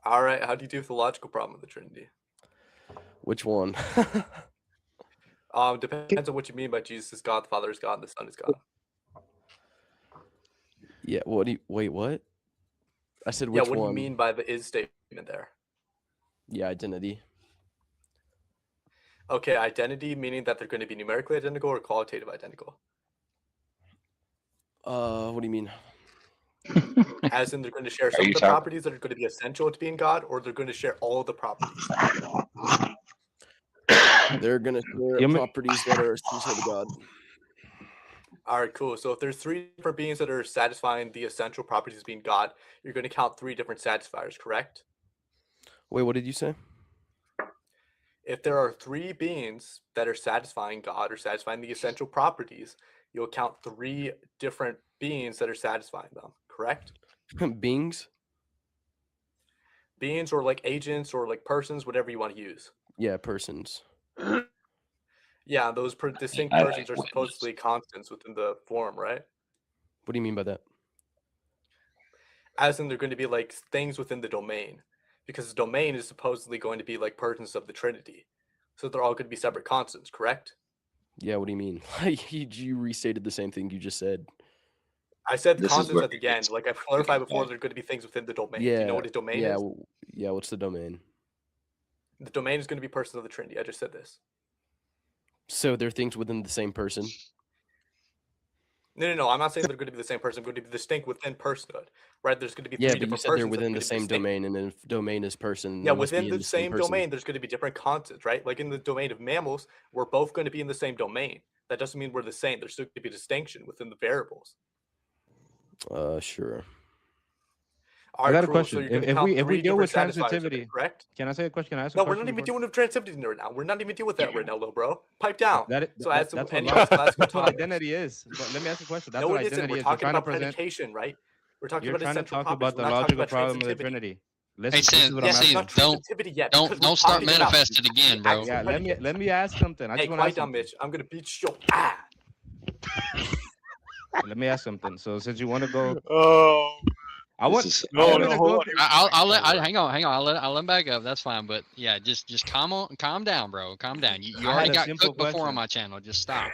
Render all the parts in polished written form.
All right. How do you deal with the logical problem of the Trinity? Which one? Depends on what you mean by Jesus is God, the Father is God, and the Son is God. Yeah. Wait, what? I said Yeah, which what do you one? mean by the is statement there? Yeah, identity. Okay, identity meaning that they're going to be numerically identical or qualitative identical? What do you mean? As in they're going to share Are some you of the talking? properties that are going to be essential to being God, or they're going to share all of the properties? They're gonna share properties that are essential to God. All right, cool. So if there's three different beings that are satisfying the essential properties of being God, you're going to count three different satisfiers, correct? Wait, what did you say? If there are three beings that are satisfying God or satisfying the essential properties, you'll count three different beings that are satisfying them, correct? Beings? Beings or like agents or like persons, whatever you want to use. Yeah, persons. Yeah, those distinct I persons like are supposedly constants within the form, right? What do you mean by that? As in they're going to be like things within the domain, because the domain is supposedly going to be like persons of the Trinity. So they're all going to be separate constants, correct? Yeah, what do you mean? You restated the same thing you just said. I said This is constants where at it the end. gets Like I've clarified before, bad. they're going to be things within the domain. Do you know Yeah, what a domain yeah, is? yeah. What's the domain? The domain is going to be persons of the Trinity. I just said this. So they're things within the same person. No. I'm not saying they're going to be the same person. They're going to be distinct within personhood, right? There's going to be Yeah, three but you different said they're persons that are within going the to be same distinct. domain, and then if domain is person, Yeah, they must be within in the the same same person. domain, there's going to be different constants, right? Like in the domain of mammals, we're both going to be in the same domain. That doesn't mean we're the same. There's still going to be distinction within the variables. Sure. All I right, got a cool. question. So you're going to If count we three deal with different satisfiers of it, transitivity, correct? can I say a question? Can I ask a No, we're question? not even before? dealing with transitivity right now. We're not even dealing with that right now, little bro. Pipe down. That, So that, as that's to what anyways, classical that's what topics. identity is. But let me ask a question. That's No, what it isn't. identity We're is. You're talking trying to about present. predication, right? We're talking You're about trying to essential talk properties. about We're the not talking logical about problem of the transitivity. Trinity. Hey, Listen, this Sin, is what Yeah, I'm it's Sin, not asking. transitivity yet because we're don't start talking about manifested again, the bro. actual Yeah, predicate. let me ask something. I Hey, just want to quiet ask down, something. Mitch. I'm gonna beat your Let me ask something. So since you want to go, Oh, I This want. is I'm no, gonna hold go. on. I'll let Don't worry. hang on. I'll let him back up. That's fine. But yeah, just calm down, bro. Calm down. You I already had a got simple cooked before on question. my channel. Just stop. I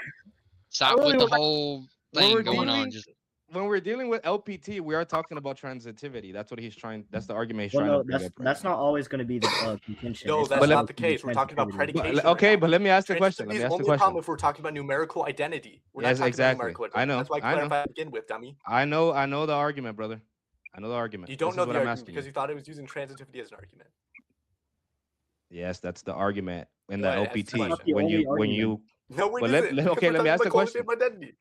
Stop really with the would like- whole When we're thing going on. dealing, Just when we're dealing with LPT, we are talking about transitivity. That's what he's trying. That's the argument he's Well, trying no, to bring that's up. Right that's now. not always going to be the contention. No, It's that's But not always the gonna be case. We're talking about transitivity. predication. Okay, right now. but let me ask the question. Transitivity Let me is ask the only a problem question. if we're talking about numerical identity. We're Yes, not talking exactly. about numerical I identity. know. That's why I I know. clarified to begin with, dummy. I know the argument, brother. I know the argument. You don't This know is what the I'm argument asking because you. you thought it was using transitivity as an argument. Yes, that's the argument in Go the ahead, ask the LPT. question. Not the when only you when you No, it but isn't. Because okay, we're let me talking ask about the question. qualitative identity.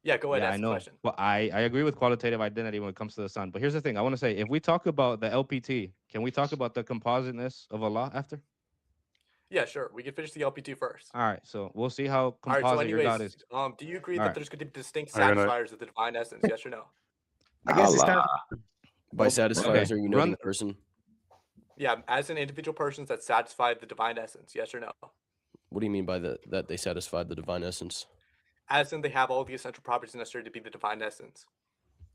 Yeah, go ahead. Yeah, Ask I the know. question. Well, I agree with qualitative identity when it comes to the sun. But here's the thing. I want to say, if we talk about the LPT, can we talk about the compositeness of Allah after? Yeah, sure. We can finish the LPT first. All right. So we'll see how All right. So, composite your God anyways, is. do you agree All that right. there's going to be distinct I'm gonna- satisfiers of the divine essence? Yes or no? I guess it's kind of By satisfiers, Okay, are you run- noting person? Yeah, as an individual persons that satisfy the divine essence. Yes or no? What do you mean by that they satisfied the divine essence? As in they have all the essential properties necessary to be the divine essence.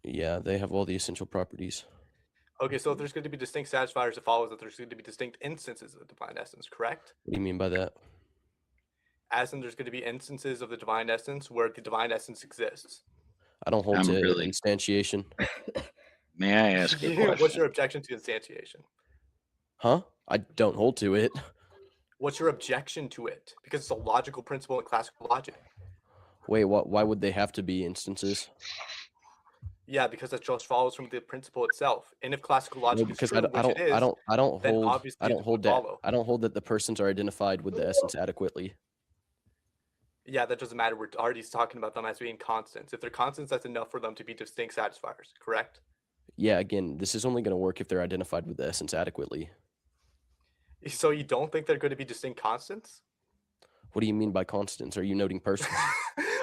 Yeah, they have all the essential properties. Okay, so if there's going to be distinct satisfiers, it follows that there's going to be distinct instances of the divine essence, correct? What do you mean by that? As in there's going to be instances of the divine essence where the divine essence exists. I don't hold I'm to really- instantiation. May I ask a question? What's your objection to instantiation? Huh? I don't hold to it. What's your objection to it? Because it's a logical principle in classical logic. Wait, what? Why would they have to be instances? Yeah, because that just follows from the principle itself. And if classical No, logic is because true, which it is, I don't then hold obviously I it don't hold would that follow. I don't hold that the persons are identified with the essence adequately. Yeah, that doesn't matter. We're already talking about them as being constants. If they're constants, that's enough for them to be distinct satisfiers, correct? Yeah, again, this is only going to work if they're identified with the essence adequately. So you don't think they're going to be distinct constants? What do you mean by constants? Are you noting persons?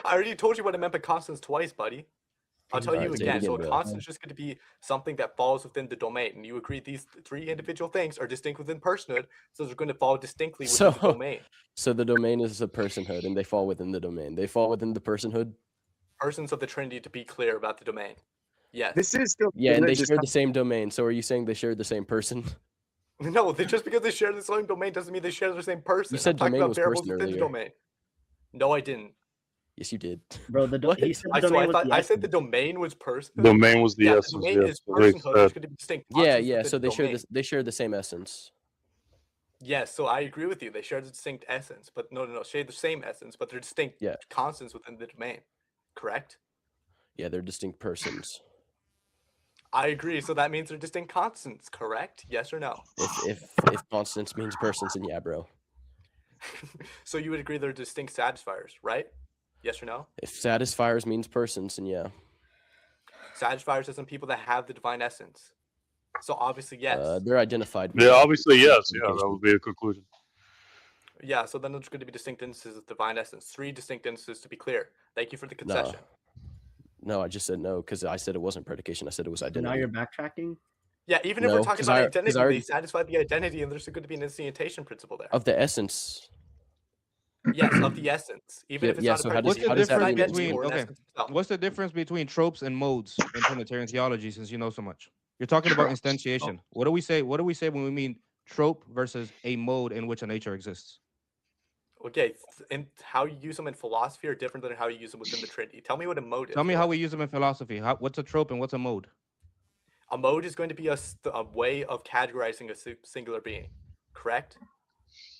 I already told you what I meant by constants twice, buddy. I'll tell you Alright, say it again. So a again, bro. constant is just going to be something that falls within the domain. And you agree these three individual things are distinct within personhood, so they're going to fall distinctly within the So- domain. So the domain is a personhood, and they fall within the domain. They fall within the personhood. Persons of the Trinity, to be clear about the domain. Yes. This is still Yeah, and they religious share the same domain. So are you saying they share the same person? No, just because they share the same domain doesn't mean they share the same person. You said I'm talking domain about was variables person within the earlier. domain. No, I didn't. Yes, you did. Bro, What? he said the domain was the I said the essence. domain was person. Domain was the Yeah, the essence. domain Yes, is that's what he personhood. There's said. going to be distinct Yeah, concepts yeah. within So the they share domain. this. They share the same essence. Yes, so I agree with you. They share the distinct essence, but no, share the same essence, but they're distinct Yeah. constants within the domain. Correct? Yeah, they're distinct persons. I agree. So that means they're distinct constants. Correct? Yes or no? If constants means persons, then yeah, bro. So you would agree they're distinct satisfiers, right? Yes or no? If satisfiers means persons, then yeah. Satisfiers are some people that have the divine essence. So obviously, yes. They're identified. Yeah, obviously, yes. Yeah, Indication. that would be a conclusion. Yeah, so then there's going to be distinct instances of divine essence. 3 distinct instances to be clear. Thank you for the concession. No, I just said no because I said it wasn't predication. I said it was So identity. now you're backtracking? Yeah, even if No, we're talking 'cause about I- 'cause identity, I already- they satisfy the identity, and there's going to be an instantiation principle there. Of the essence. Yes, of the essence. Even Yeah, if it's yeah, not so a how does- What's predicate, the how does that it's an difference make identity between or an okay? essence itself. What's the difference between tropes and modes in Trinitarian theology? Since you know so much, you're talking about Tropes. instantiation. What do we say? What do we say when we mean trope versus a mode in which a nature exists? Okay, and how you use them in philosophy are different than how you use them within the Trinity. Tell me what a mode is. Tell me Go how ahead. we use them in philosophy. What's a trope and what's a mode? A mode is going to be a way of categorizing a singular being, correct?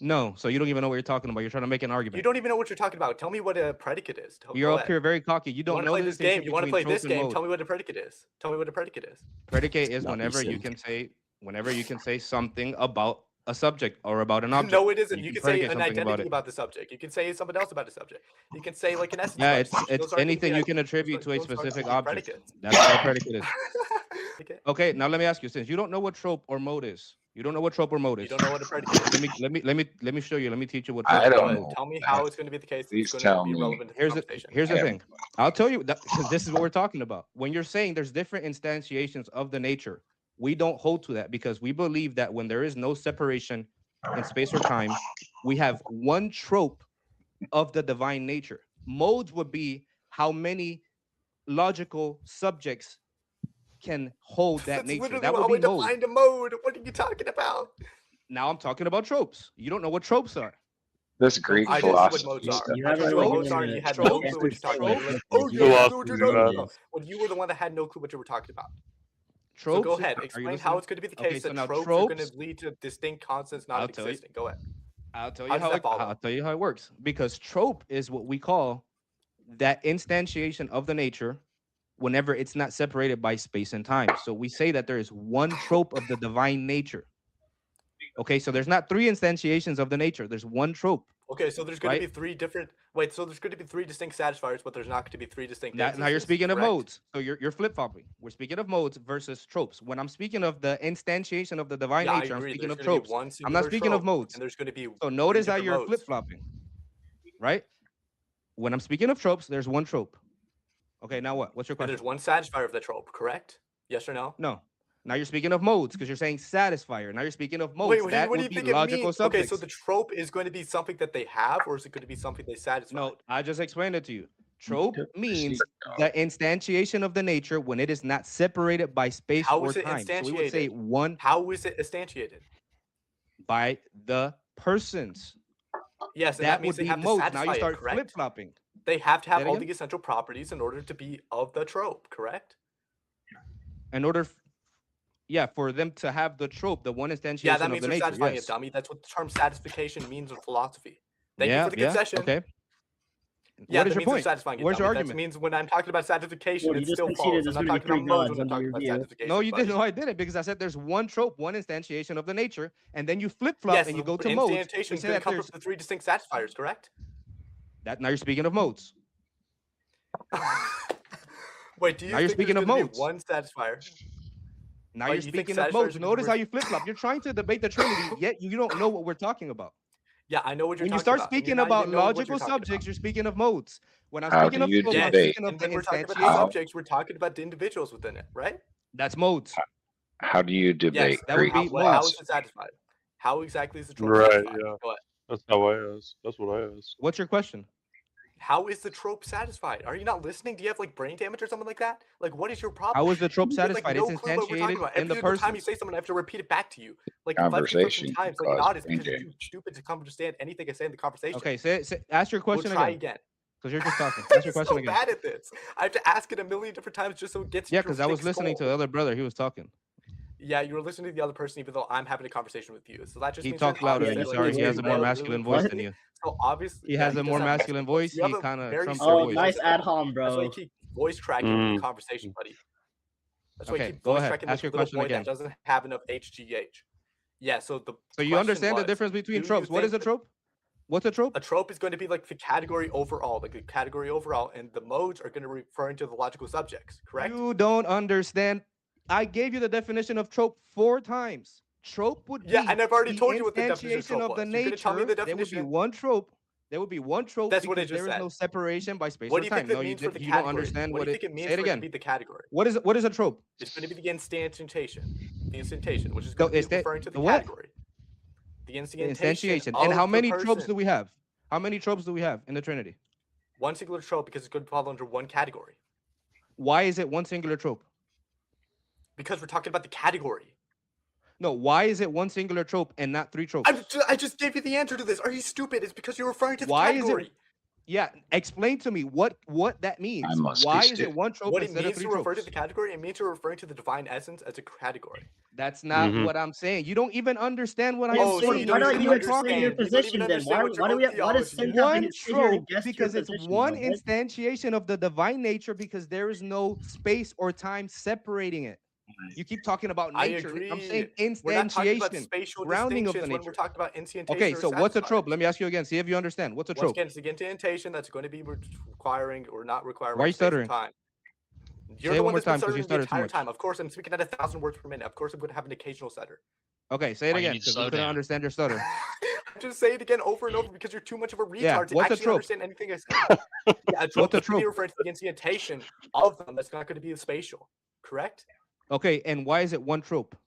No, so you don't even know what you're talking about. You're trying to make an You argument. don't even know what you're talking about. Tell me what a predicate is. You're Go up ahead. here very cocky. You You don't want to know play the this game? distinction You want to between play this trope and game? mode. Tell me what a predicate is. Tell me what a predicate is. Predicate is Not whenever you recent. can say something about a subject or about an object. No, it isn't. You can can say predicate an something about identity it. about the subject. You can say something else about the subject. You can say like an essence. Yeah, about it's the subject. it's Those aren't gonna anything be you like- can attribute to a those aren't specific gonna be object. predicates. That's what a predicate is. Okay. Okay, now let me ask you, since you don't know what trope or mode is, you don't know what trope or mode You is. don't know what a predicate is. Let me show you. Let me teach you what I trope don't or know. mode. Tell me how it's going to be the case. Please It's going tell to be me. relevant to the Here's the conversation. here's the Yeah. thing. I'll tell you that because this is what we're talking about. When you're saying there's different instantiations of the nature, we don't hold to that because we believe that when there is no separation in space or time, we have one trope of the divine nature. Modes would be how many logical subjects can hold that That's nature. literally That how would we be mode. defined a mode. What are you talking about? Now I'm talking about tropes. You don't know what tropes are. This Greek I just know what philosophy modes are. stuff. You I haven't told you what really modes given are. a You had tropes. no clue what you're talking about. You're like, Tropes. oh, You yeah, haven't I know what you're talking Philosophy, about. Well, you were the one that had no clue what you were talking about. Tropes. So go ahead, Are you explain how listening? it's going to be the Okay, case so that now tropes are going tropes- to lead to distinct constants not I'll tell you. existing. Go ahead. I'll tell How you does that follow? I'll tell you how it works. Because trope is what we call that instantiation of the nature whenever it's not separated by space and time. So we say that there is one trope of the divine nature. Okay, so there's not 3 instantiations of the nature. There's one trope. Okay, so there's going Right? to be 3 different. Wait, so there's going to be 3 distinct satisfiers, but there's not going to be 3 distinct. Now you're instances, speaking of correct? modes. So you're flip-flopping. We're speaking of modes versus tropes. When I'm speaking of the instantiation of the divine Yeah, I nature, I'm agree. speaking There's of gonna be tropes. one I'm not singular speaking of trope, modes. and there's going to be. So notice how different you're modes. flip-flopping. Right? When I'm speaking of tropes, there's one trope. Okay, now what? What's your And question? there's one satisfier of the trope, correct? Yes or no? No. Now you're speaking of modes because you're saying satisfier. Now you're speaking of modes. Wait, what do you, that what do would you be think it logical means? subjects. Okay, so the trope is going to be something that they have, or is it going to be something they satisfy? No, I just explained it to you. Trope to means proceed. the instantiation of the nature when it is not separated by space How or is it time. So we would say instantiated? one How is it instantiated? by the persons. Yes, and That that means would they be have to modes. satisfy Now you it, start correct? flip-flopping. They have to have Say it all again? the essential properties in order to be of the trope, correct? In order, for them to have the trope, the one instantiation Yeah, that of means the they're nature. satisfying Yes. it, dummy. That's what the term satisfaction means in philosophy. Thank yeah, you for the yeah. concession. Okay. Yeah, What that is your means they're point? satisfying it, Where's your dummy. That argument? means when I'm talking about satisfaction, Well, you it just still conceded follows. I'm there's not gonna be talking about 3 modes gods when I'm under talking about your view. satisfaction. No, you buddy. didn't. No, I didn't because I said there's one trope, one instantiation of the nature, and then you flip-flop Yes, and you the go to modes. instantiation We is say going to that come there's from the 3 distinct satisfiers, correct? that. Now you're speaking of modes. Wait, do you Now you're think speaking there's of going to modes. be one satisfier? Now Like, you're you think speaking of satisfiers modes. are Notice how universal? you flip-flop. You're trying to debate the Trinity, yet you don't know what we're talking about. Yeah, I know what you're When you talking start about. and you're speaking not about even knowing what logical you're talking subjects, about. you're speaking of modes. When I'm How speaking do of you tropes, I'm debate? Yes, speaking of and the when we're talking about the How- instantiation. subjects, we're talking about the individuals within it, right? That's modes. How do you debate Yes, that would Greek be how is philosophy? it satisfied? How exactly is the trope Right, satisfied? yeah. Go ahead. That's how I asked. That's what I asked. What's your question? How is the trope satisfied? Are you not listening? Do you have like brain damage or something like that? Like, what is your problem? How is the trope You have, like, satisfied? no It's clue what we're talking instantiated about. in Every the single time person. you say something, I have to repeat it back to you. Like 5 Conversation times. can Like, cause not. It's because brain you're too stupid to understand anything I say in the conversation. Okay, ask your We'll question try again, again. because you're just talking. I'm Ask your question so again. bad at this. I have to ask it a million different times just so it gets Yeah, into your because I was thick listening to skull. the other brother. He was talking. Yeah, you were listening to the other person even though I'm having a conversation with you. So that just He means you're talked louder. obviously, Yeah, like, Sorry, he way has a more loud. masculine really voice than you. So obviously, He yeah, has a does more have masculine voice. You have He a kind of very trumps similar your Oh, voice. nice ad voice. hom, That's why you bro. keep voice tracking the conversation, buddy. That's why you Okay, keep go voice ahead. tracking Ask this your little question boy again. that doesn't have enough HGH. Yeah, so the So you question understand the was, difference between do you tropes? What is a think trope? What's a trope? a trope is going to be like the category overall, and the modes are going to refer to the logical subjects, correct? You don't understand. I gave you the definition of trope 4 times. Trope would Yeah, be and I've already the told you what the definition of instantiation trope of the was. You're going to tell me nature. the There would be definition. one trope. There would be one trope That's what I because just there is said. no separation by space What or do you time. think that No, means for the you don't category? understand What what do you it. think it means Say it for it to again. be the category? What is a trope? It's going to be the instantiation. The instantation, which is So going to is be that referring to the the what? category. The The instantiation instantiation. And how of the many tropes person. do we have? How many tropes do we have in the Trinity? One singular trope because it's going to fall under one category. Why is it one singular trope? Because we're talking about the category. No, why is it one singular trope and not 3 tropes? I just gave you the answer to this. Are you stupid? It's because you're referring to the Why is it- category. Yeah, explain to me what that means. I must be Why is it stupid. one trope What it instead of means 3 to refer to tropes? the category, it means you're referring to the divine essence as a category. That's not Mhm. what I'm saying. You don't even understand what I am Oh, so saying. you Why don't don't even you explain your understand. You don't position even then? understand what your Why own does theology Satan is. have One to sit here and trope guess your because it's position, one bro? instantiation of the divine nature because there is no space or time separating it. You keep talking about I nature. I'm saying agree. We're not talking about instantiation, spatial grounding of the distinctions when nature. we're talking about instantation. Okay, or so what's a trope? satisfied. Let me ask you again. See if you understand. What's a Once trope? again, it's the indentation that's going to be requiring or not requiring Why are you space and stuttering? time. You're Say it the one one more that's been time, 'cause you stuttering the stuttered too entire much. time. Of course, I'm speaking at 1,000 words per minute. Of course, I'm going to have an occasional stutter. Okay, say it Why you again need to because we slow couldn't down. understand your stutter. Just say it again over and over because you're too much of a retard Yeah, to what's a actually trope? understand anything I say. Yeah, a trope What's a is going to be trope? referring to the instantation of them. That's not going to be spatial, correct? Okay, and why is it one trope?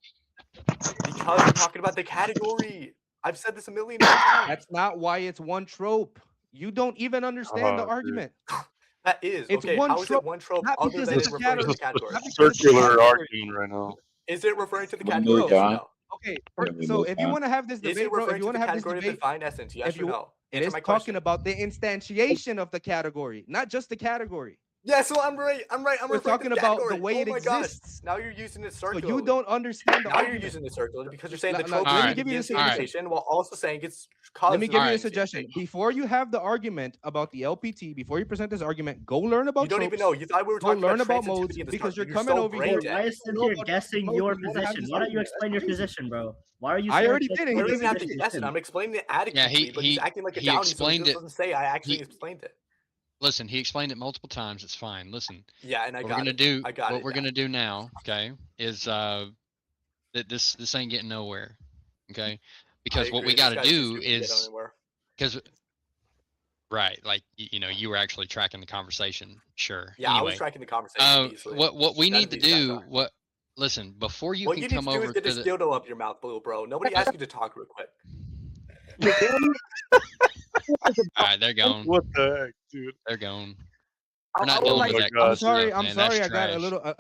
Because we're talking about the category. I've said this a million times. That's not why it's one trope. You don't even understand the Oh, dude. argument. That is. It's Okay, one how is trope, it one trope not other because than it's it a referring to the category. category? Not because it's a Circular category. argument right now. Is it referring to the We'll category? move Yes or on. no? Okay, Can we so move if you on? want to have this Is debate, it bro, if referring you to the want to have this category of debate, divine essence? Yes if or you no? it Answer is my talking question. about the instantiation of the category, not just the category. Yeah, so I'm right. I'm We're referring to talking the about the category. way Oh it my gosh. exists. Now you're using it So circularly. you don't understand the Now you're argument. using it circularly because you're saying the Let trope me is give you the the suggestion. instantation while also saying it's caused. Let me give you a Alright. suggestion. Before you have the argument about the LPT, before you present this argument, go learn about You don't even tropes. know. You thought we were Go talking learn about about modes transitivity in the because start. you're You're coming so over brain here. Bro, why dead. is Satan here guessing modes, your you wanna have position? this Why don't you argument. explain your That's crazy. position, bro? Why are you? I sitting already here did it. guessing You He don't your even have to position? guess it. I'm explaining it Yeah, adequately, but he's acting like a he downy, so he explained just it. doesn't say I actually He- explained it. Listen, he explained it multiple times. It's fine. Listen, Yeah, and I what got we're gonna it. do, I got what it. we're gonna do now, okay, is that this ain't getting nowhere, okay? Because what we got to do is because right, like you know, you were actually tracking the conversation. Sure. Yeah, I was Anyway, tracking the conversation easily. what we None need of to these guys do, are. what listen before you What can you need come to do over is get to this the. dildo up your mouth, little bro. Nobody asked you to talk real quick. All right, they're gone. What the heck, dude? They're gone. We're not Oh dealing my with that. God. I'm sorry. stuff, I'm man. That's sorry. I got a trash. little.